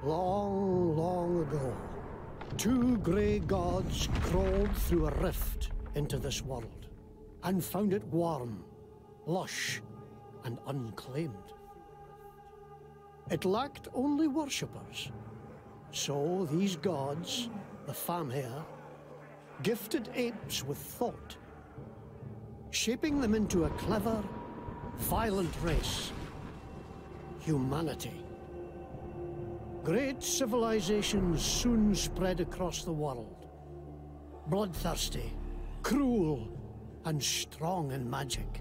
Long, long ago, two grey gods crawled through a rift into this world and found it warm, lush, and unclaimed. It lacked only worshippers, so these gods, the Famhair, gifted apes with thought, shaping them into a clever, violent race, humanity. Great civilizations soon spread across the world, bloodthirsty, cruel, and strong in magic.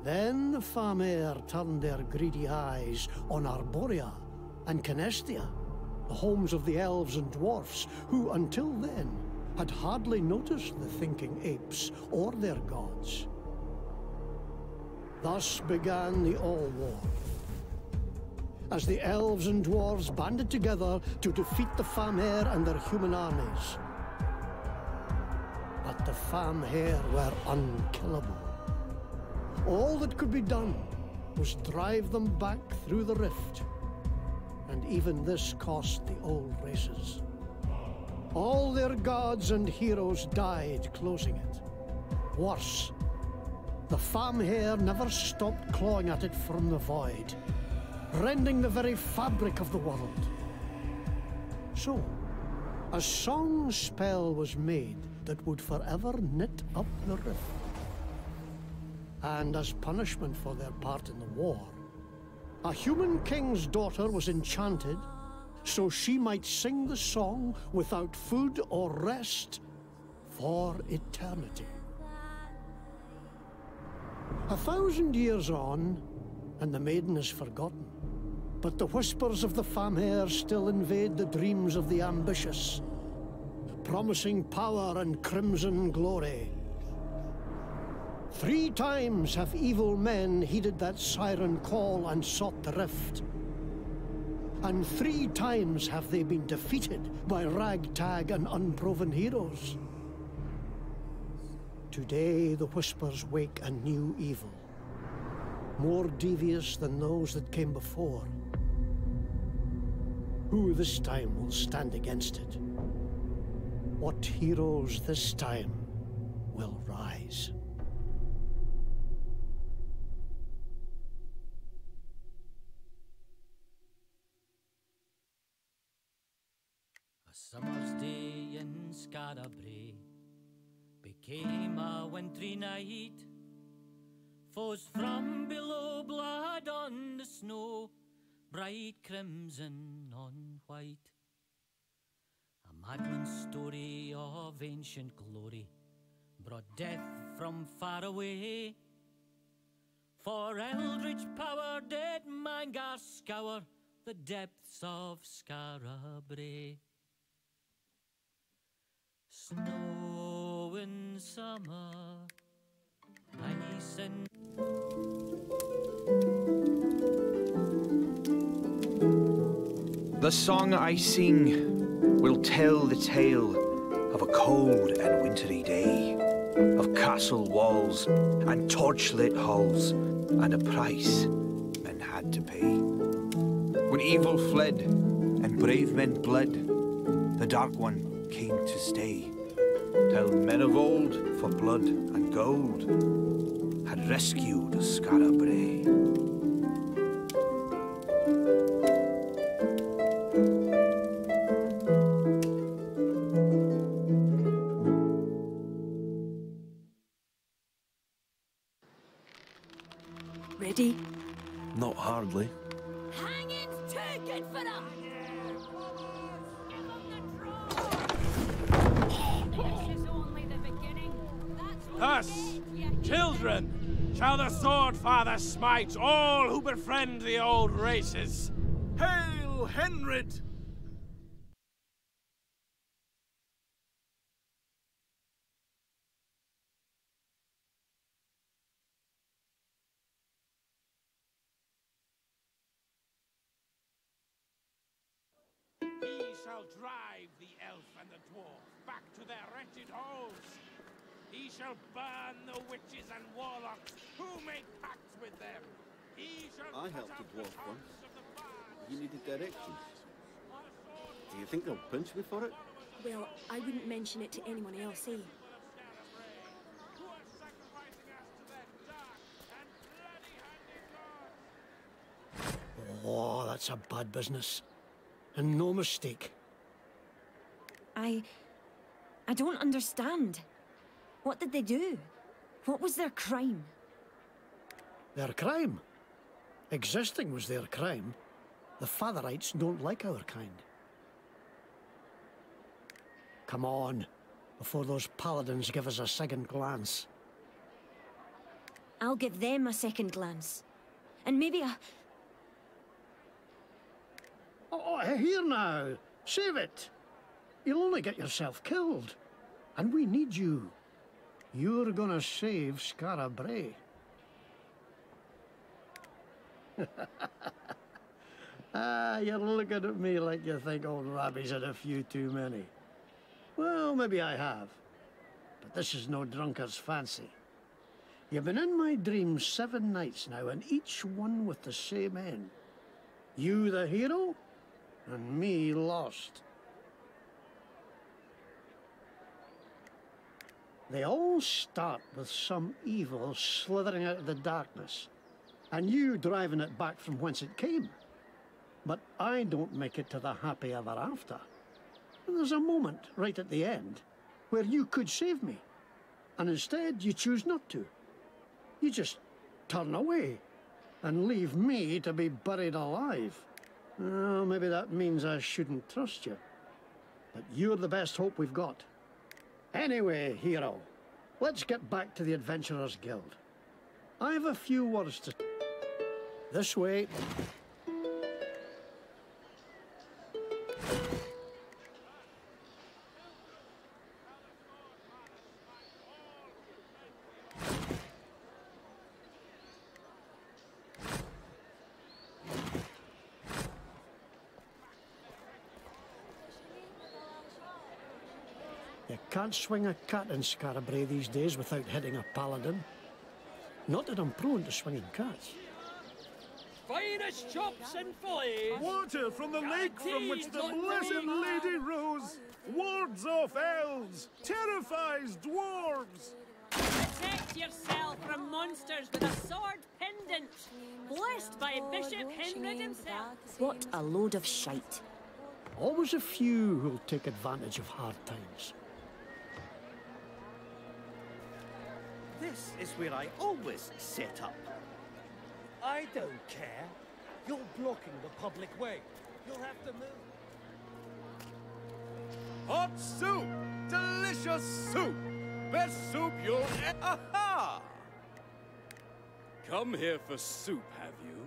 Then the Famhair turned their greedy eyes on Arborea and Canestia, the homes of the elves and dwarfs, who until then had hardly noticed the thinking apes or their gods. Thus began the All-War, as the elves and dwarves banded together to defeat the Famhair and their human armies. But the Famhair were unkillable. All that could be done was drive them back through the rift, and even this cost the old races. All their gods and heroes died closing it. Worse, the Famhair never stopped clawing at it from the void, rending the very fabric of the world. So, a song spell was made that would forever knit up the rift. And as punishment for their part in the war, a human king's daughter was enchanted so she might sing the song without food or rest for eternity. 1,000 years on, and the maiden is forgotten. But the whispers of the Famhair still invade the dreams of the ambitious, promising power and crimson glory. 3 times have evil men heeded that siren call and sought the rift. And 3 times have they been defeated by ragtag and unproven heroes. Today the whispers wake a new evil, more devious than those that came before. Who this time will stand against it? What heroes this time will rise? A summer's day in Scarabray became a wintry night. Foes from below, blood on the snow, bright crimson on white. A madman's story of ancient glory brought death from far away. For eldritch power did Mangar scour the depths of Scarabray. Snow in summer, ice in... The song I sing will tell the tale of a cold and wintry day, of castle walls and torchlit halls, and a price men had to pay. When evil fled and brave men bled, the Dark One came to stay, till men of old, for blood and gold, had rescued Scarabray. Ready? Not hardly. Hanging's too good for them! This is only the beginning. Thus, children, shall the Sword Father smite all who befriend the old races. Hail, Henrid! He shall drive the elf and the dwarf back to their wretched halls. He shall burn the witches and warlocks who make pacts with them. He shall I helped a dwarf once. You needed directions. Do you think they'll pinch me for it? Well, I wouldn't mention it to anyone else, eh? Oh, that's a bad business. And no mistake. I don't understand. What did they do? What was their crime? Their crime? Existing was their crime. The Fatherites don't like our kind. Come on, before those paladins give us a second glance. I'll give them a second glance. And maybe a... Oh, here now. Save it. You'll only get yourself killed. And we need you. You're gonna save Skara Brae. You're looking at me like you think old Rabbie's had a few too many. Well, maybe I have. But this is no drunkard's fancy. You've been in my dreams 7 nights now, and each one with the same end. You the hero, and me lost. They all start with some evil slithering out of the darkness, and you driving it back from whence it came. But I don't make it to the happy ever after. And there's a moment right at the end where you could save me, and instead you choose not to. You just turn away and leave me to be buried alive. Well, maybe that means I shouldn't trust you. But you're the best hope we've got. Anyway, hero, let's get back to the Adventurers Guild. I have a few words to... This way. You can't swing a cat in Skara Brae these days without hitting a paladin. Not that I'm prone to swinging cats. Finest chops and fillets! Water from the lake from which the blessed lady rose, wards off elves, terrifies dwarves. Protect yourself from monsters with a sword pendant, blessed by Bishop Henry himself. What a load of shite. Always a few who'll take advantage of hard times. This is where I always set up. I don't care. You're blocking the public way. You'll have to move. Hot soup! Delicious soup! Best soup you'll Aha! Come here for soup, have you?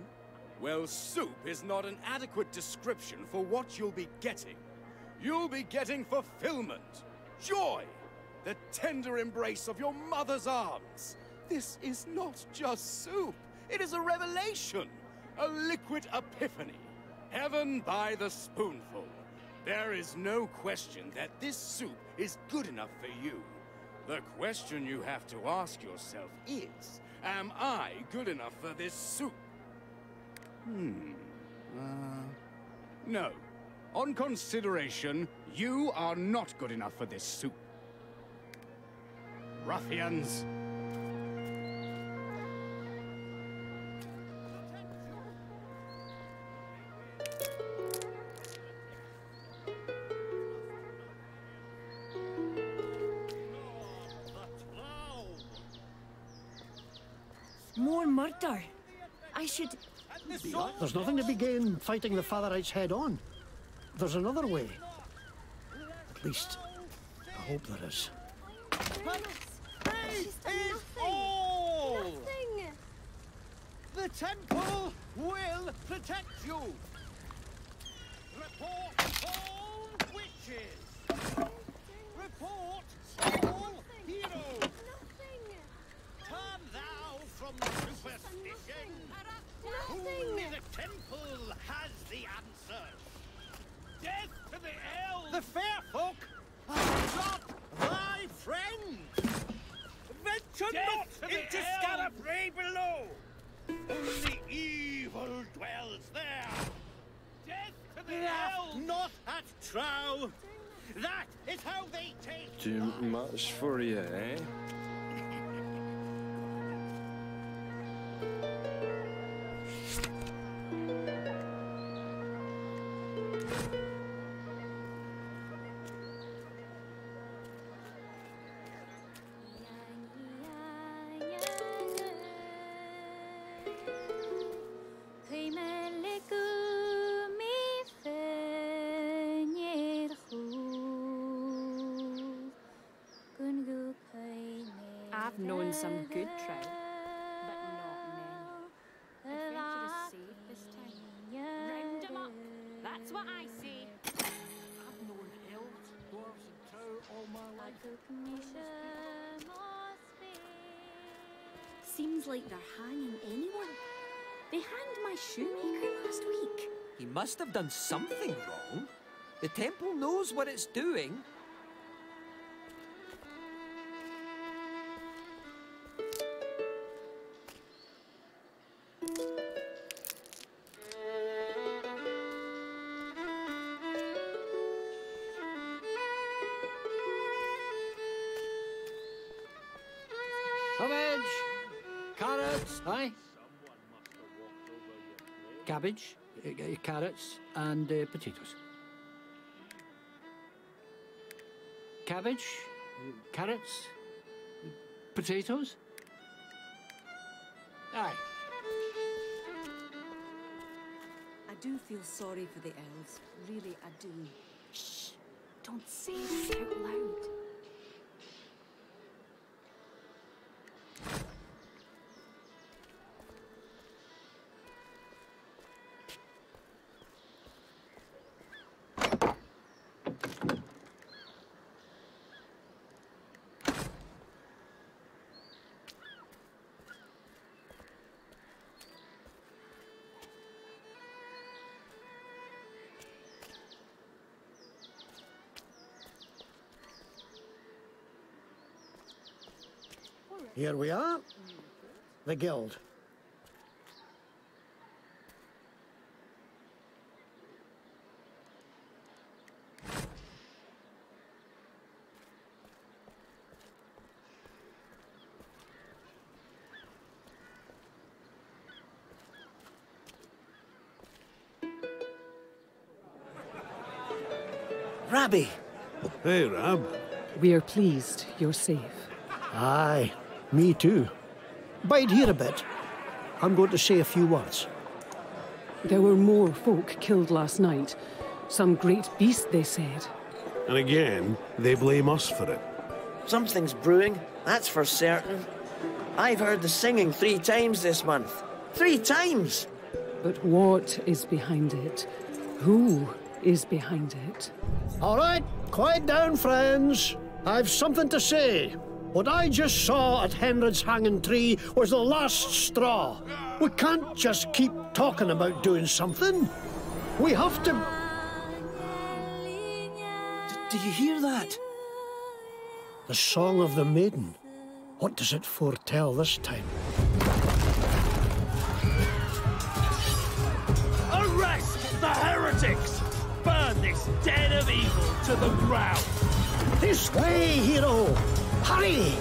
Well, soup is not an adequate description for what you'll be getting. You'll be getting fulfillment, joy, the tender embrace of your mother's arms. This is not just soup. It is a revelation, a liquid epiphany. Heaven by the spoonful. There is no question that this soup is good enough for you. The question you have to ask yourself is, am I good enough for this soup? No. On consideration, you are not good enough for this soup. Ruffians! More murder. I should... There's nothing to be gained fighting the Fatherites head on. There's another way. At least, I hope there is. Faith is all! Nothing! The temple will protect you! Report all witches! Report all heroes! Nothing! Turn thou from superstition! Nothing! The temple has the answer! Death to the elves! The fair folk are not thy friends! Venture not into Skara Brae below! Only evil dwells there! Not at trow! That is how they take... Too much for you, eh? I've known some good trout, but not many. Adventure is safe this time. Round 'em up. That's what I say. I've known elves, dwarves, and trout all my life. Seems like they're hanging anyone. They hanged my shoemaker last week. He must have done something wrong. The temple knows what it's doing. Cabbage, carrots, aye? Cabbage, carrots, and potatoes. Cabbage, carrots, potatoes. Aye. I do feel sorry for the elves. Really, I do. Shh! Don't say this out loud. Here we are, the guild. Rabbi! Hey, Rab. We are pleased you're safe. Aye, me too. Bide here a bit. I'm going to say a few words. There were more folk killed last night. Some great beast, they said. And again, they blame us for it. Something's brewing, that's for certain. I've heard the singing 3 times this month. 3 times! But what is behind it? Who is behind it? All right, quiet down, friends. I've something to say. What I just saw at Henred's hanging tree was the last straw. We can't just keep talking about doing something. We have to... Do you hear that? The song of the maiden. What does it foretell this time? Arrest the heretics! Burn this den of evil to the ground! This way, hero! Hurry!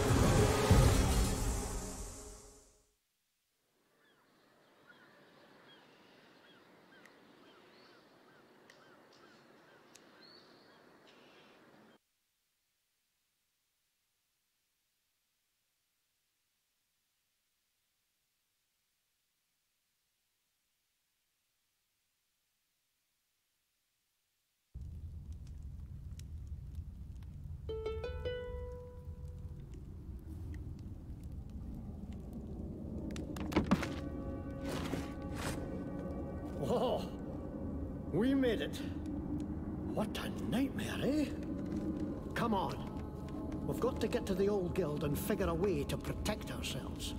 Oh, we made it. What a nightmare, eh? Come on. We've got to get to the old guild and figure a way to protect ourselves.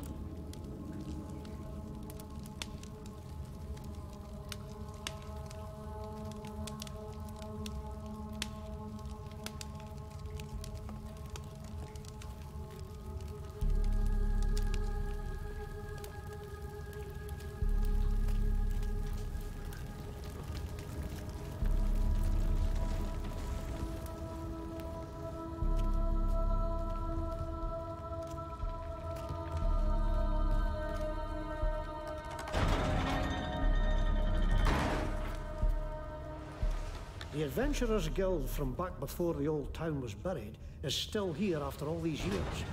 The Adventurers Guild from back before the old town was buried is still here after all these years.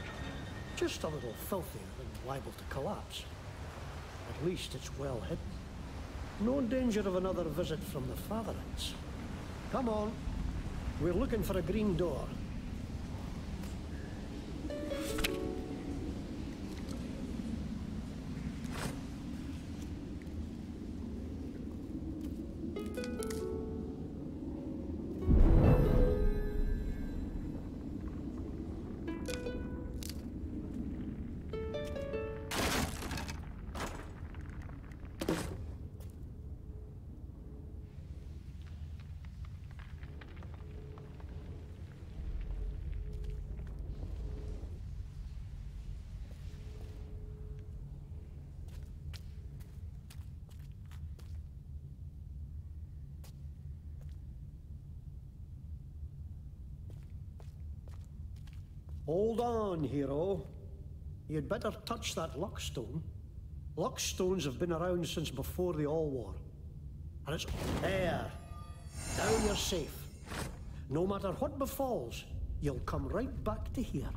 Just a little filthier and liable to collapse. At least it's well hidden. No danger of another visit from the Fatherites. Come on. We're looking for a green door. Hold on, hero. You'd better touch that luckstone. Luckstones have been around since before the All-War. And it's there. Now you're safe. No matter what befalls, you'll come right back to here.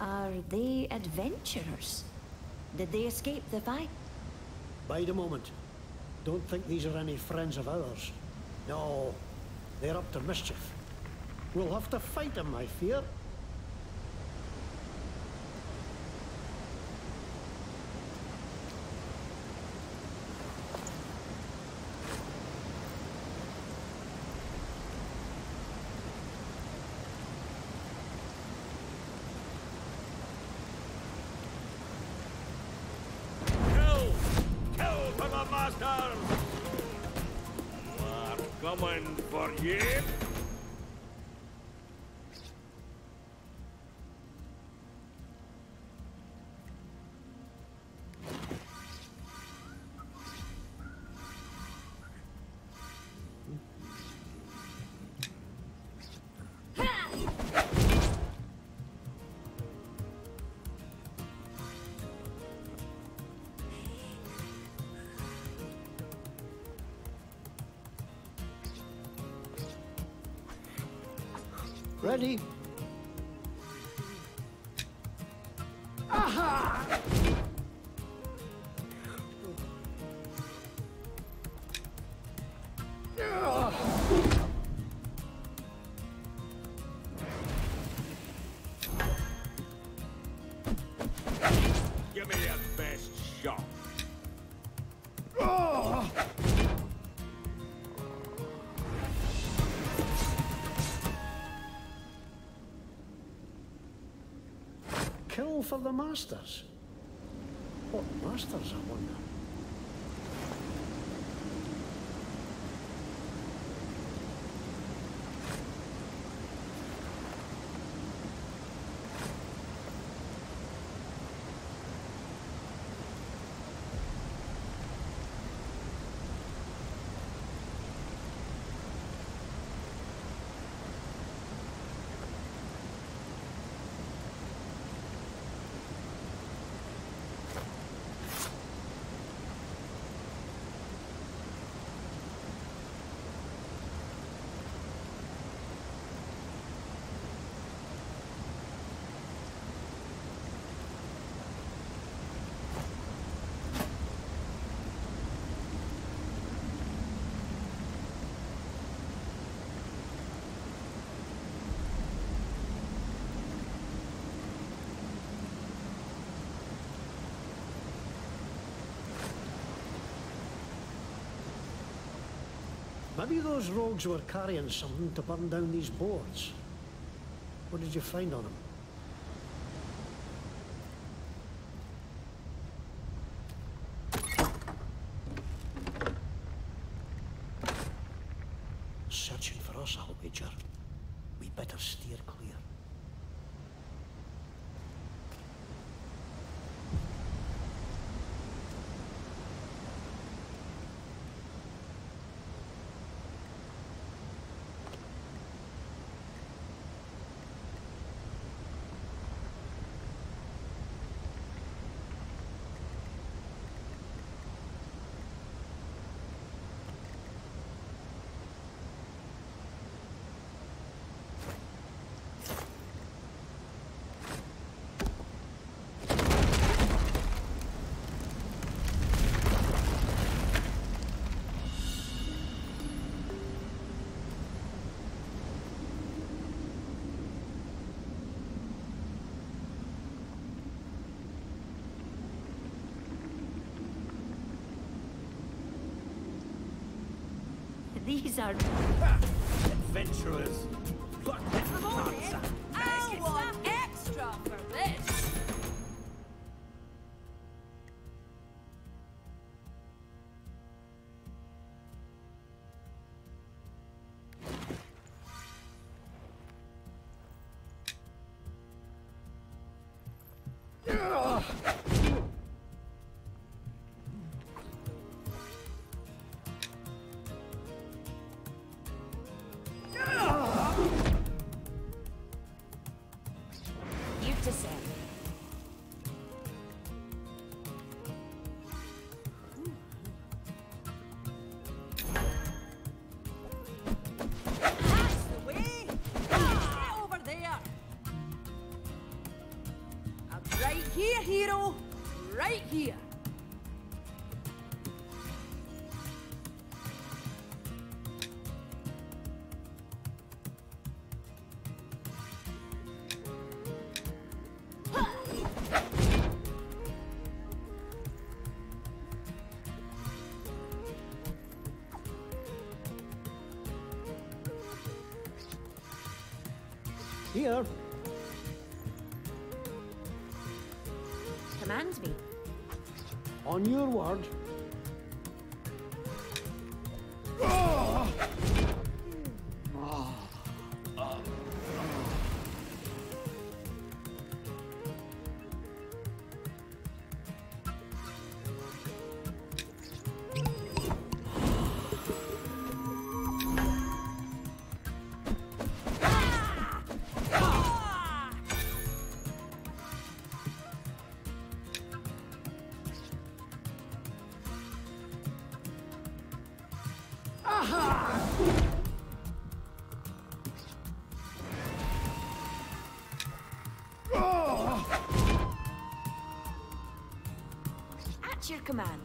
Are they adventurers? Did they escape the fight? Bide a moment. Don't think these are any friends of ours. No, they're up to mischief. We'll have to fight them, I fear. Coming for you. Ready? Aha! Give me your best shot. Kill for the masters. What masters, I wonder? Maybe those rogues were carrying something to burn down these boards. What did you find on them? Searching for us, I'll wager. We better steer clear. These are... Adventurers! What nonsense! I'll want extra for this! Here, hero! Right here! Here. Command me. On your word. At your command.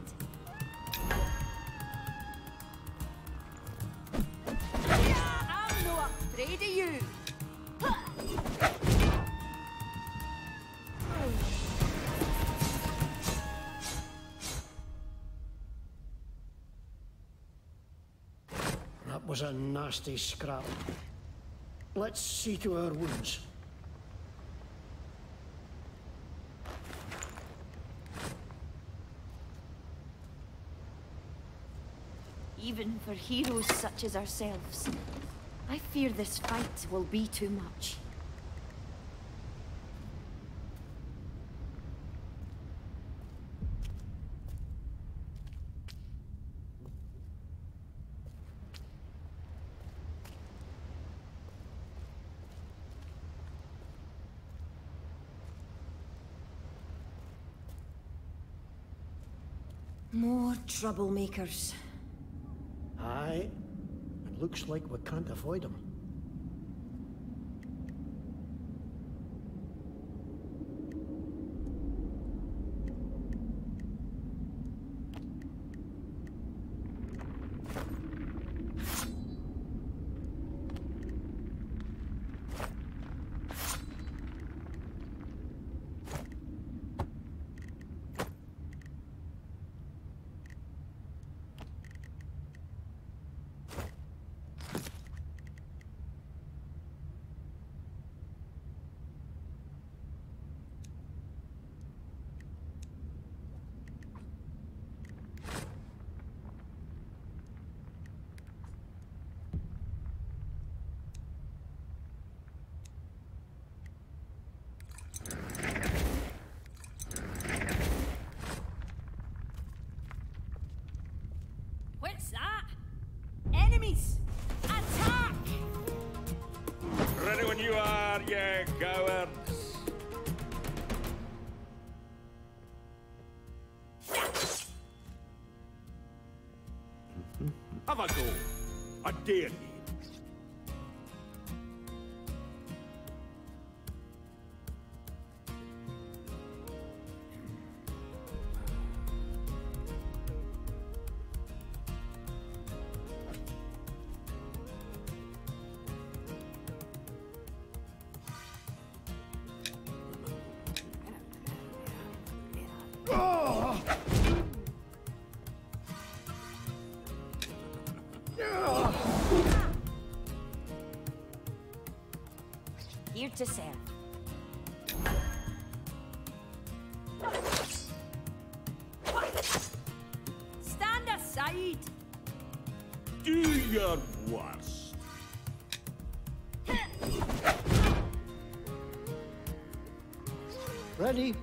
I'm no afraid of you! That was a nasty scrap. Let's see to our wounds. Even for heroes such as ourselves, I fear this fight will be too much. More troublemakers. Aye. It looks like we can't avoid them. one you are, you cowards! Have a go. I dare you. Here to serve. Stand aside! Do your worst. Ready?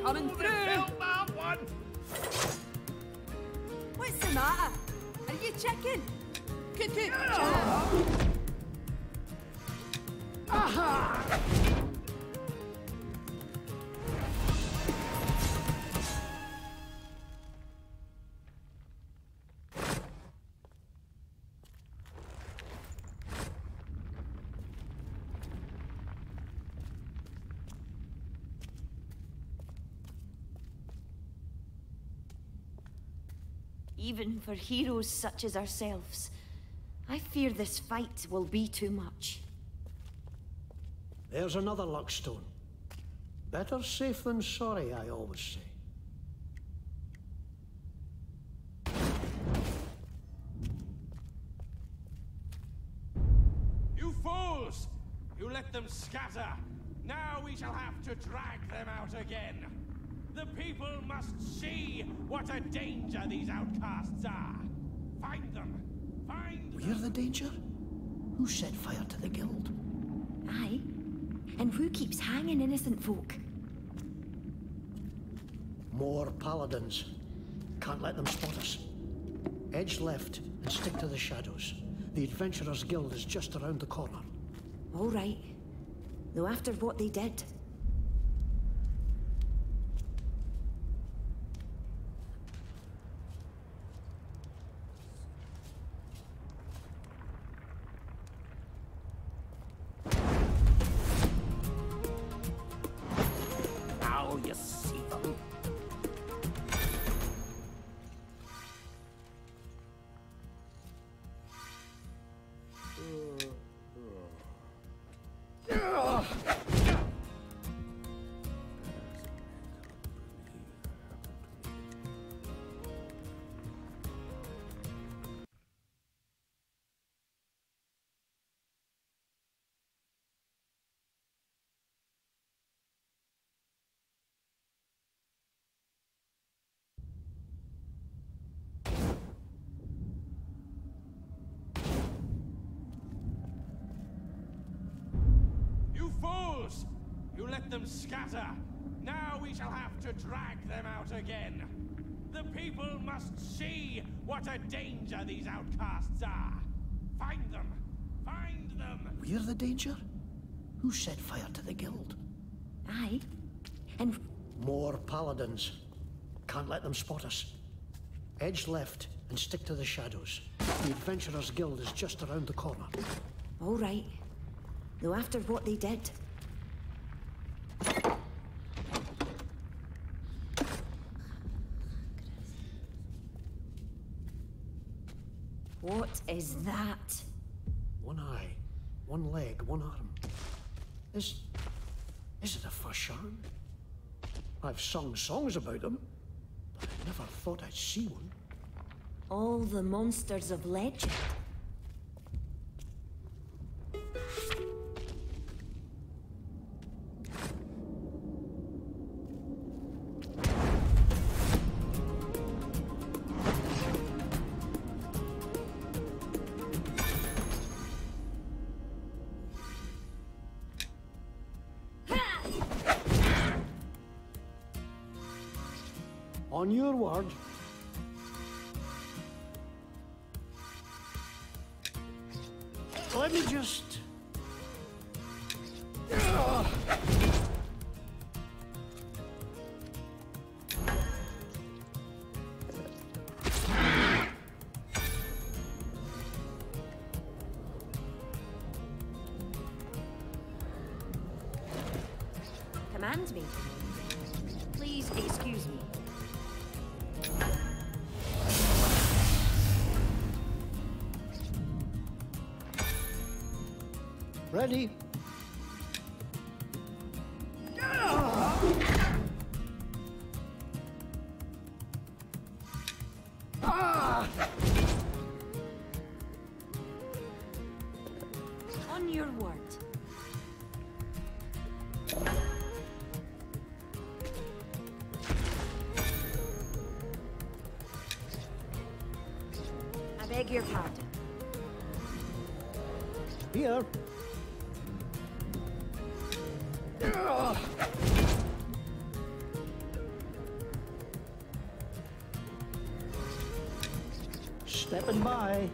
Coming through! That one! What's the matter? Are you chicken? Cuckoo! Even for heroes such as ourselves, I fear this fight will be too much. There's another luckstone. Better safe than sorry, I always say. You fools! You let them scatter. Now we shall have to drag them out again. The people must see what a danger these outcasts are. Find them. Find them. We're the danger? Who set fire to the guild? Aye. And who keeps hanging innocent folk? More paladins. Can't let them spot us. Edge left and stick to the shadows. The Adventurers Guild is just around the corner. All right. Though after what they did, now you see them. You fools! You let them scatter. Now we shall have to drag them out again. The people must see what a danger these outcasts are. Find them. Find them. We're the danger? Who set fire to the guild? aye. And more paladins. Can't let them spot us. Edge left and stick to the shadows. The Adventurers Guild is just around the corner. all right. Though after what they did, what is that? One eye, one leg, one arm. Is it a Fashan? I've sung songs about them, but I never thought I'd see one. All the monsters of legend. On your word. Let me just... Command me. Please excuse me. Ready? On your word. I beg your pardon. Here. Stepping by.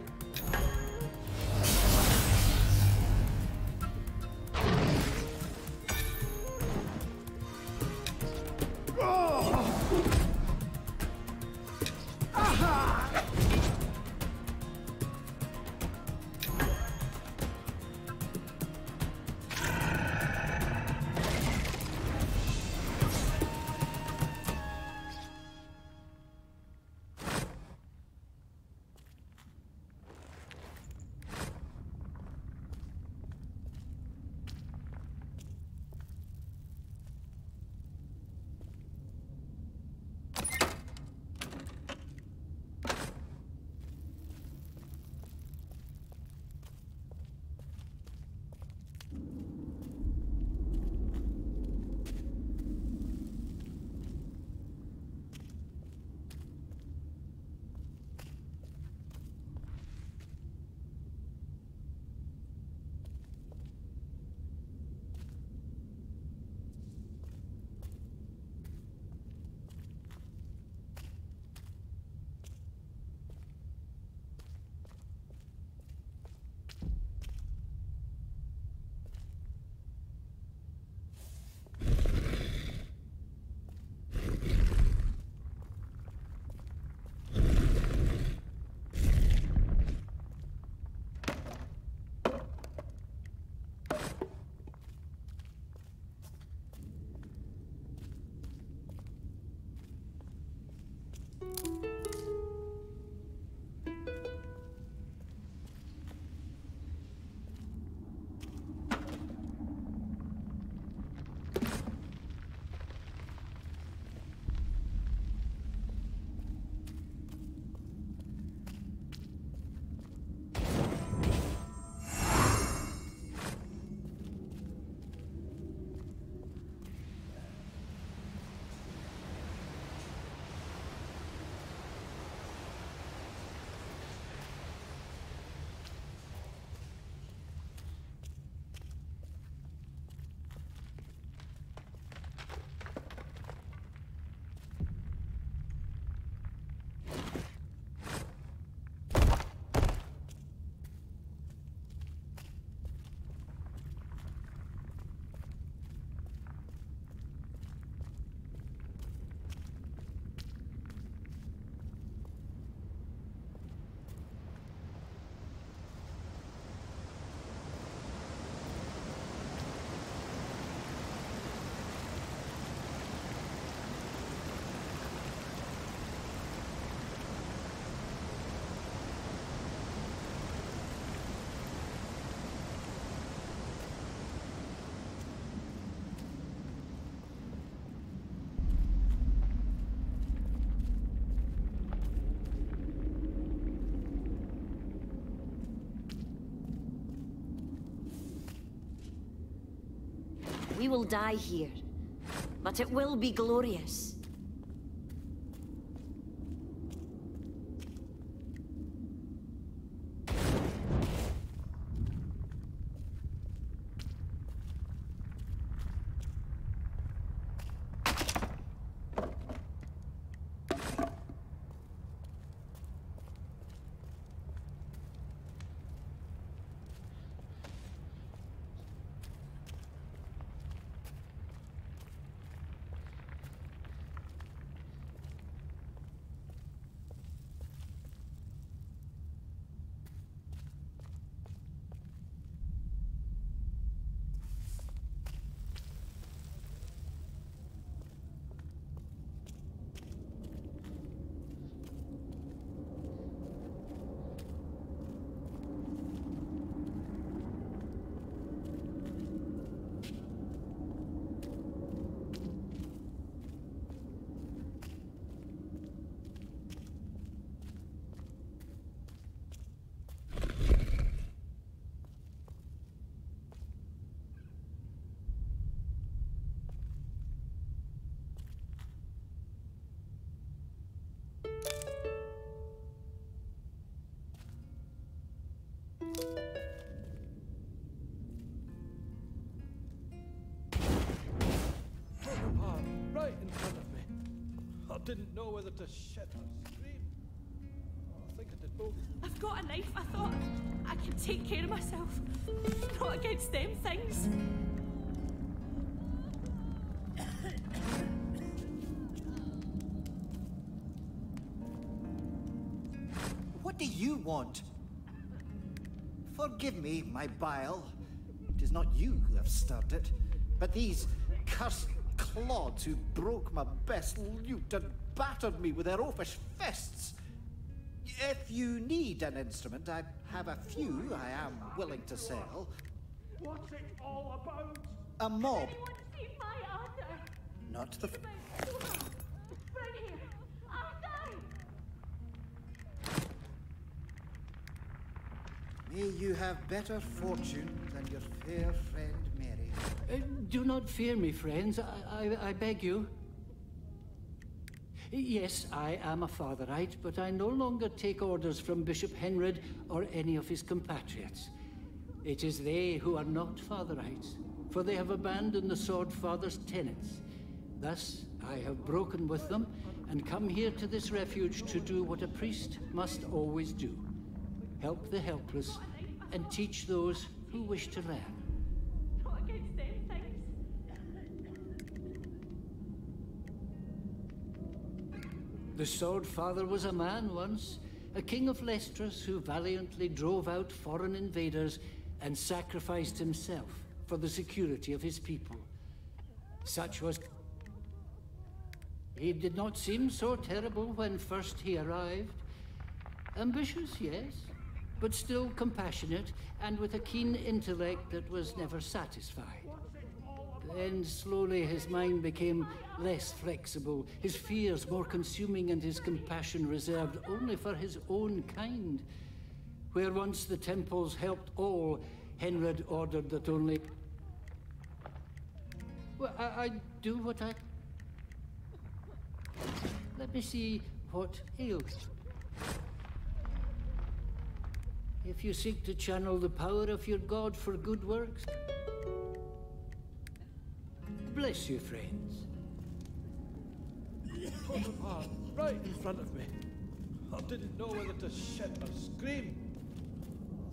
We will die here, but it will be glorious. didn't know whether to shit or scream. Oh, I think I did both. I've got a knife. I thought I can take care of myself. Not against them things. What do you want? Forgive me, my bile. It is not you who have stirred it, but these cursed clods who broke my best lute and battered me with their oafish fists. If you need an instrument, I have a few I am willing to sell. What's it all about? A mob. Anyone see my Arthur? Not the... Right here. Arthur! May you have better fortune than your fair friend Mary. Do not fear me, friends. I beg you. Yes, I am a Fatherite, but I no longer take orders from Bishop Henred or any of his compatriots. It is they who are not Fatherites, for they have abandoned the Sword Father's tenets. Thus, I have broken with them and come here to this refuge to do what a priest must always do. Help the helpless and teach those who wish to learn. Not against them things. The Sword Father was a man once, a king of Lestras who valiantly drove out foreign invaders and sacrificed himself for the security of his people. Such was... He did not seem so terrible when first he arrived. Ambitious, yes, but still compassionate and with a keen intellect that was never satisfied. Then slowly his mind became less flexible, his fears more consuming and his compassion reserved only for his own kind. Where once the temples helped all, Henred ordered that only... Well, I do what I... Let me see what ails. If you seek to channel the power of your god for good works, bless you, friends. Torn apart, right in front of me. I didn't know whether to shit or scream.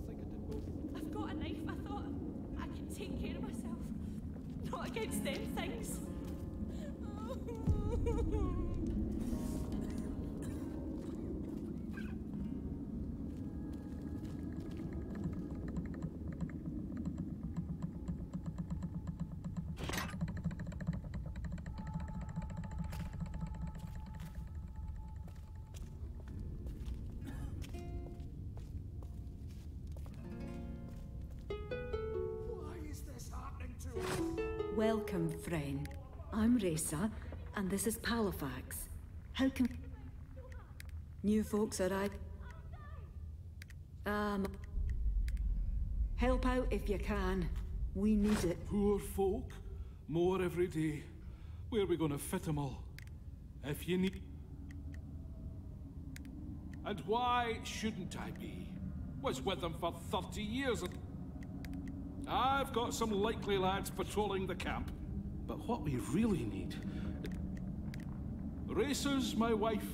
I think I did both. I've got a knife. I thought I can take care of myself. Not against them things. Welcome, friend. I'm Resa, and this is Palafax. How can... New folks arrive? Help out if you can. We need it. Poor folk. More every day. Where are we going to fit them all? If you need... And why shouldn't I be? Was with them for 30 years and... I've got some likely lads patrolling the camp. But what we really need... Racer's my wife.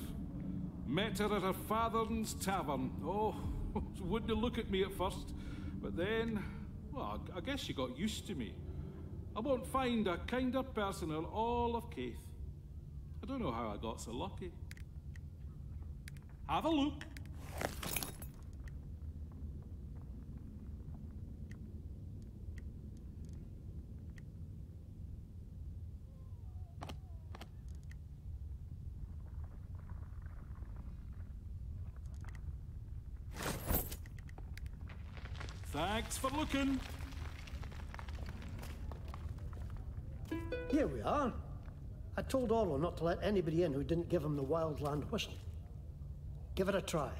Met her at her father's tavern. Oh, wouldn't look at me at first. But then, well, I guess she got used to me. I won't find a kinder person in all of Caith. I don't know how I got so lucky. Have a look. Thanks for looking. Here we are. I told Orlo not to let anybody in who didn't give him the Wildland whistle. Give it a try.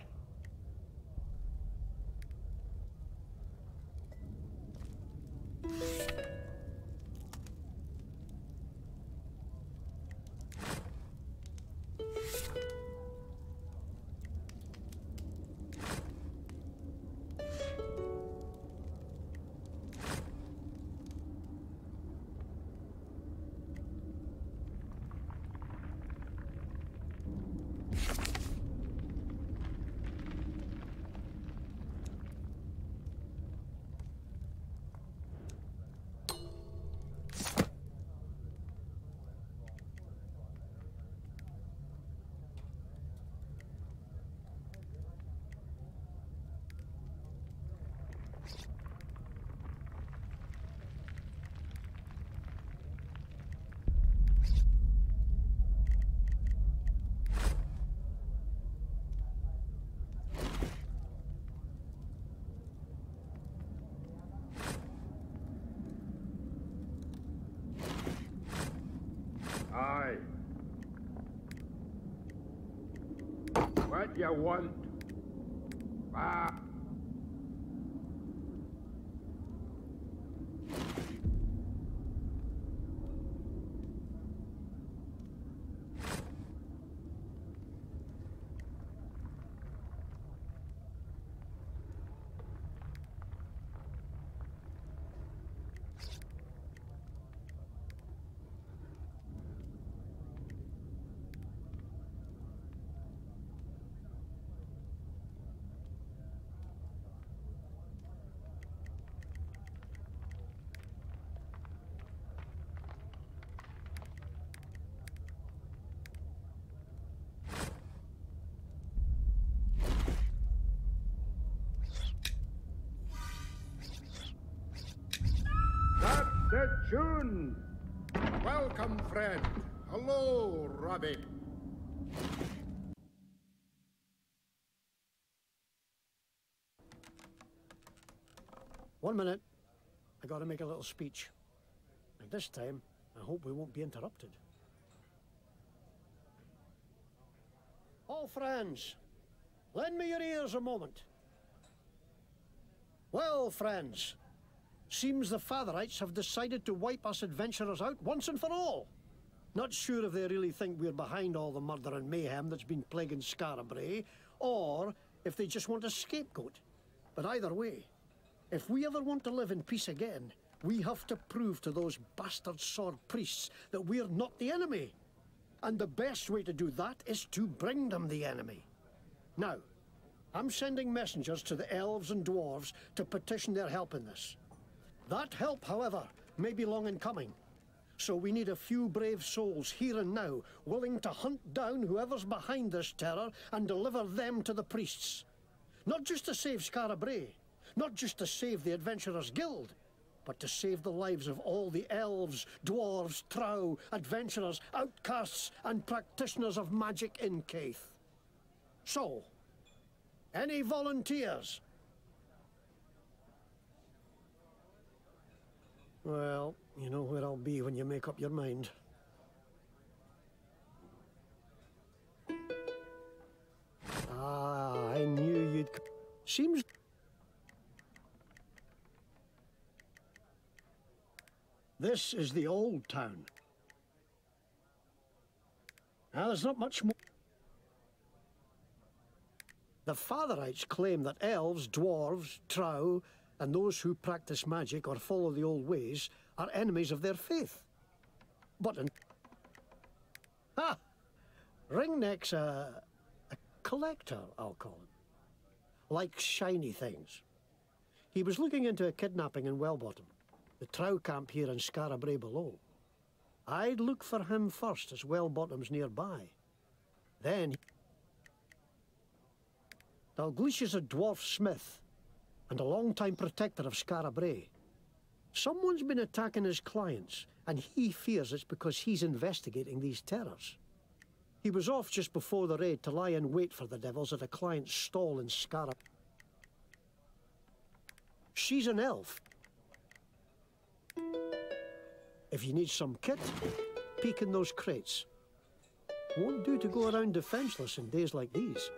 you want. Ah. That's the tune! Welcome, friend. Hello, Robbie. One minute. I gotta make a little speech. And this time, I hope we won't be interrupted. All friends, lend me your ears a moment. Well, friends, seems the Fatherites have decided to wipe us adventurers out once and for all. Not sure if they really think we're behind all the murder and mayhem that's been plaguing Scarabray, or if they just want a scapegoat. But either way, if we ever want to live in peace again, we have to prove to those bastard sword priests that we're not the enemy. And the best way to do that is to bring them the enemy. Now, I'm sending messengers to the elves and dwarves to petition their help in this. That help, however, may be long in coming. So we need a few brave souls here and now, willing to hunt down whoever's behind this terror and deliver them to the priests. Not just to save Scarabray, not just to save the Adventurers Guild, but to save the lives of all the elves, dwarves, trow, adventurers, outcasts, and practitioners of magic in Caith. So, any volunteers? Well, you know where I'll be when you make up your mind. Ah, I knew you'd... Seems... This is the old town. Now, there's not much more... The Fatherites claim that elves, dwarves, trow, and those who practice magic or follow the old ways are enemies of their faith. But Ringneck's a collector, I'll call him. Likes shiny things. He was looking into a kidnapping in Wellbottom, the trow camp here in Scarabray below. I'd look for him first, as Wellbottom's nearby. Then... Dalgleish is a dwarf smith, and a long-time protector of Scarabray. Someone's been attacking his clients, and he fears it's because he's investigating these terrors. He was off just before the raid to lie in wait for the devils at a client's stall in Scarabray. She's an elf. If you need some kit, peek in those crates. Won't do to go around defenseless in days like these.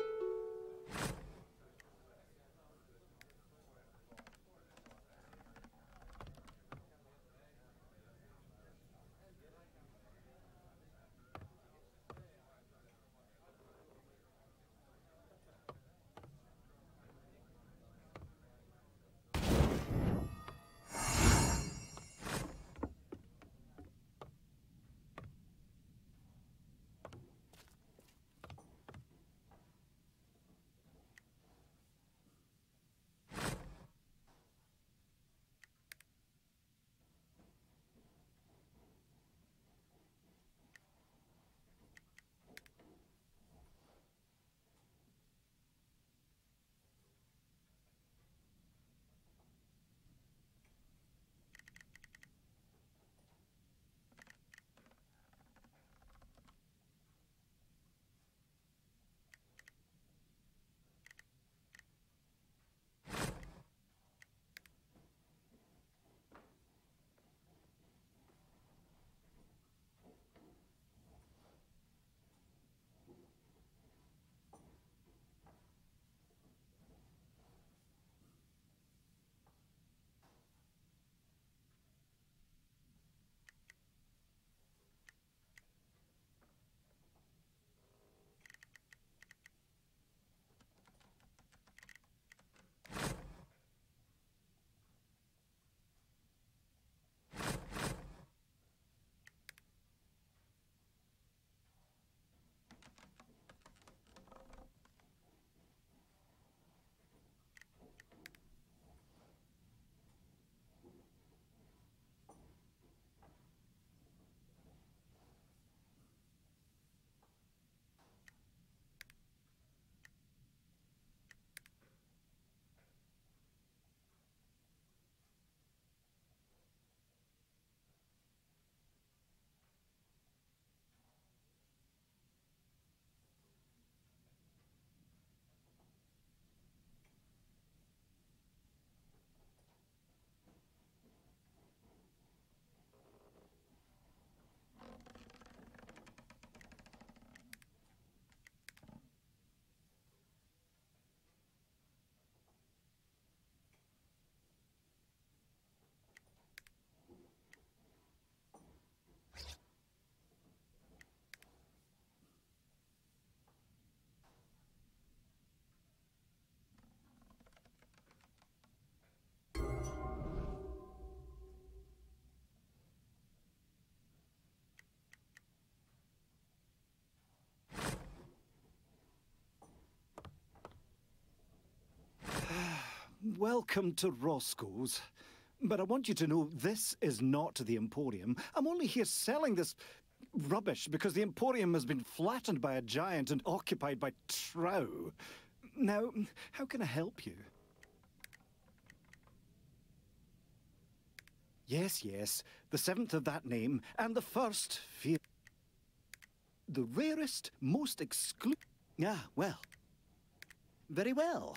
Welcome to Roscoe's. But I want you to know this is not the Emporium. I'm only here selling this rubbish because the Emporium has been flattened by a giant and occupied by trow. Now, how can I help you? Yes, yes, the 7th of that name, and the 1st, fear. The rarest, most exclusive... Ah, well. Very well.